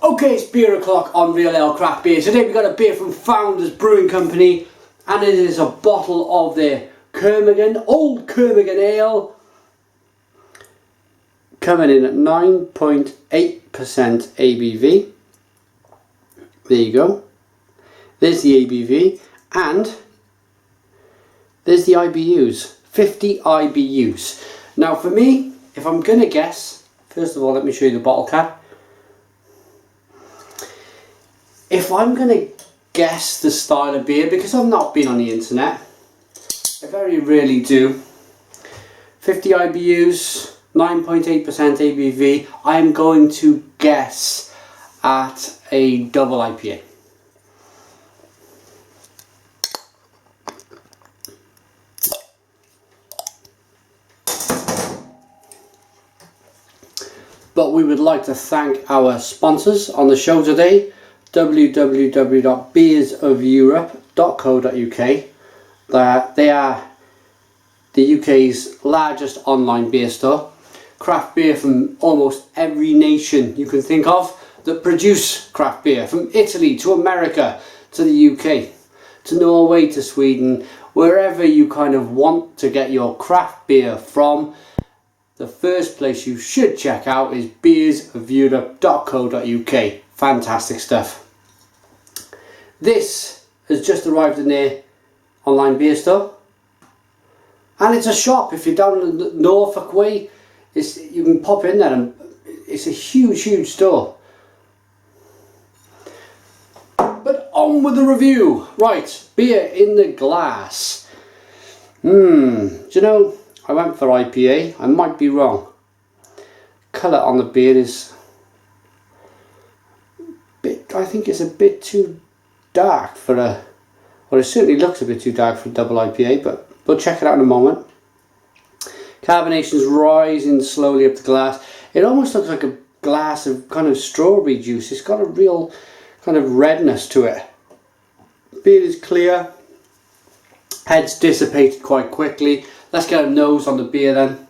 Okay, it's beer o'clock on Real Ale Craft Beer. Today we've got a beer from Founders Brewing Company, and it is a bottle of their Curmudgeon, Old Curmudgeon Ale, coming in at 9.8% ABV. There you go. There's the ABV, and there's the IBUs, 50 IBUs. Now for me, if I'm going to guess, first of all let me show you the bottle cap. If I'm going to guess the style of beer, because I've not been on the internet, I very rarely do, 50 IBUs, 9.8% ABV, I'm going to guess at a double IPA. But we would like to thank our sponsors on the show today, www.beersofeurope.co.uk. They are the UK's largest online beer store. Craft beer from almost every nation you can think of that produce craft beer, from Italy to America to the UK to Norway to Sweden, wherever you kind of want to get your craft beer from. The first place you should check out is beersofeurope.co.uk. Fantastic stuff. This has just arrived in their online beer store, and it's a shop. If you're down in the Norfolk way, you can pop in there, and it's a huge store. But on with the review. Right, beer in the glass. Do you know, I went for IPA. I might be wrong. Colour on the beer is I think it's a bit too dark for a, well, it certainly looks a bit too dark for a double IPA, but we'll check it out in a moment. Carbonation's rising slowly up the glass. It almost looks like a glass of kind of strawberry juice. It's got a real kind of redness to it. Beer is clear. Head's dissipated quite quickly. Let's get a nose on the beer then.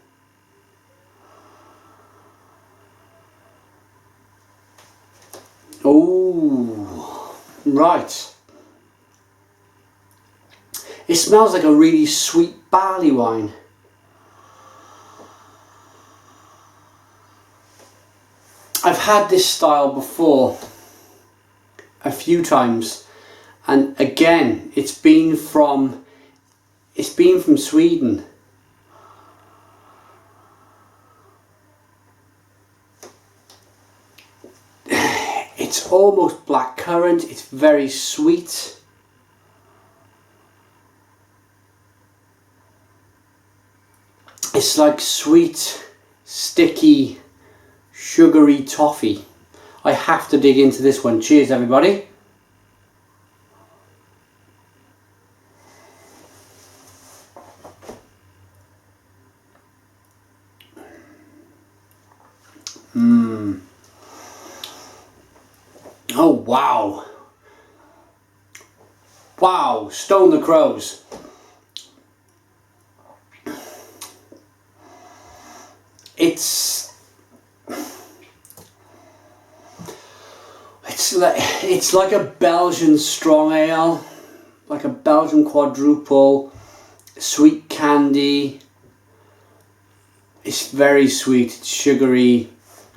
Oh, right. It smells like a really sweet barley wine. I've had this style before a few times, and again it's been from Sweden. It's almost blackcurrant. It's very sweet. It's like sweet, sticky, sugary toffee. I have to dig into this one. Cheers, everybody. Oh, wow. Wow, stone the crows. It's like a Belgian strong ale, like a Belgian quadruple, sweet candy. It's very sweet, it's sugary,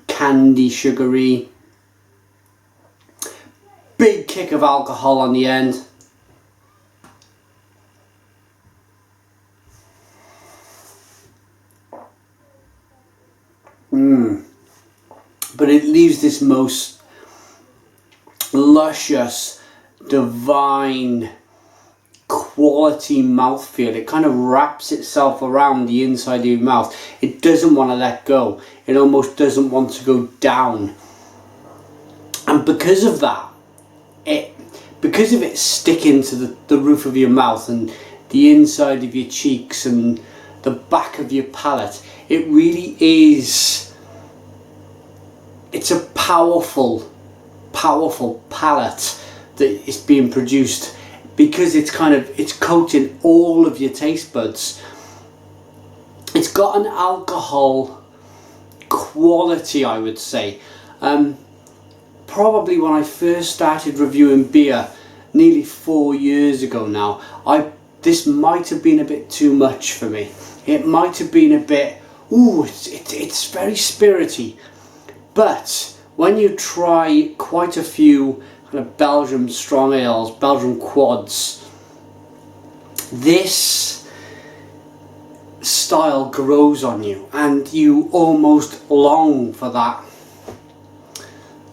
candy sugary. Big kick of alcohol on the end. But it leaves this most luscious, divine, quality mouthfeel. It kind of wraps itself around the inside of your mouth. It doesn't want to let go. It almost doesn't want to go down. And because of that, because of it sticking to the roof of your mouth and the inside of your cheeks and the back of your palate, it really is, it's a powerful palate that is being produced, because it's coating all of your taste buds. It's got an alcohol quality, I would say. probably when I first started reviewing beer, nearly 4 years ago now, this might have been a bit too much for me. It might have been a bit, ooh, it's very spirity. But when you try quite a few kind of Belgian strong ales, Belgian quads, this style grows on you and you almost long for that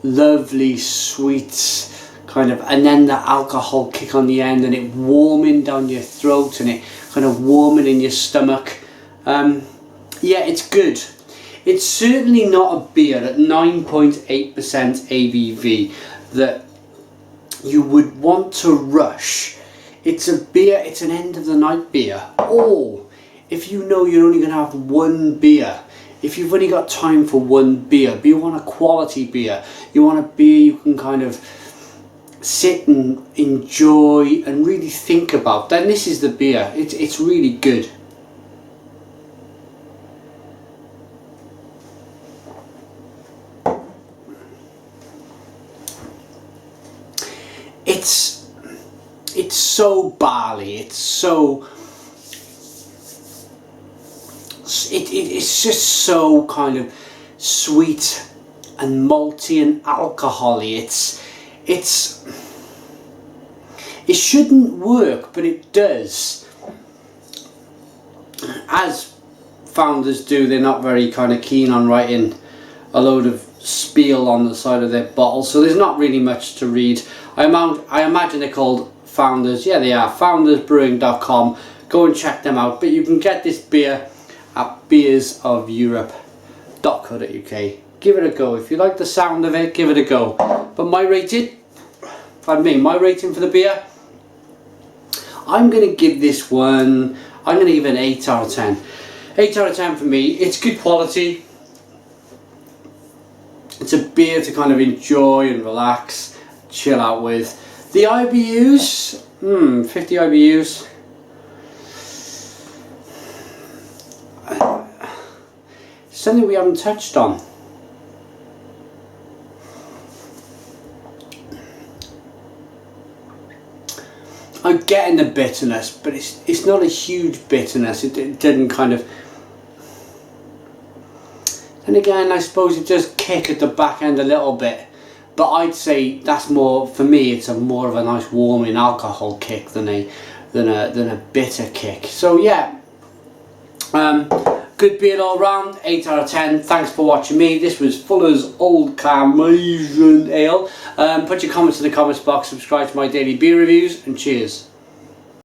lovely sweet kind of, and then the alcohol kick on the end and it warming down your throat and it kind of warming in your stomach. Yeah, it's good. It's certainly not a beer at 9.8% ABV that you would want to rush. It's a beer, it's an end of the night beer. Or if you know you're only going to have one beer, if you've only got time for one beer, but you want a quality beer, you want a beer you can kind of sit and enjoy and really think about, then this is the beer. It's really good. It's so barley, it's so it's just so kind of sweet and malty and alcohol-y. It shouldn't work, but it does. As founders do, they're not very kind of keen on writing a load of spiel on the side of their bottle, so there's not really much to read. I imagine they're called Founders. Yeah, they are. foundersbrewing.com. Go and check them out. But you can get this beer at beersofeurope.co.uk. Give it a go. If you like the sound of it, give it a go. But my rating for the beer, I'm going to give this one, I'm going to give it an 8 out of 10. 8 out of 10 for me. It's good quality. It's a beer to kind of enjoy and relax, chill out with. The IBUs, 50 IBUs. Something we haven't touched on. I'm getting the bitterness, but it's not a huge bitterness. It didn't kind of. And again, I suppose it does kick at the back end a little bit, but I'd say that's more, for me, it's more of a nice warming alcohol kick than a bitter kick. So yeah, good beer all round, 8 out of 10. Thanks for watching me. This was Fuller's Old Curmudgeon Ale. Put your comments in the comments box, subscribe to my daily beer reviews, and cheers.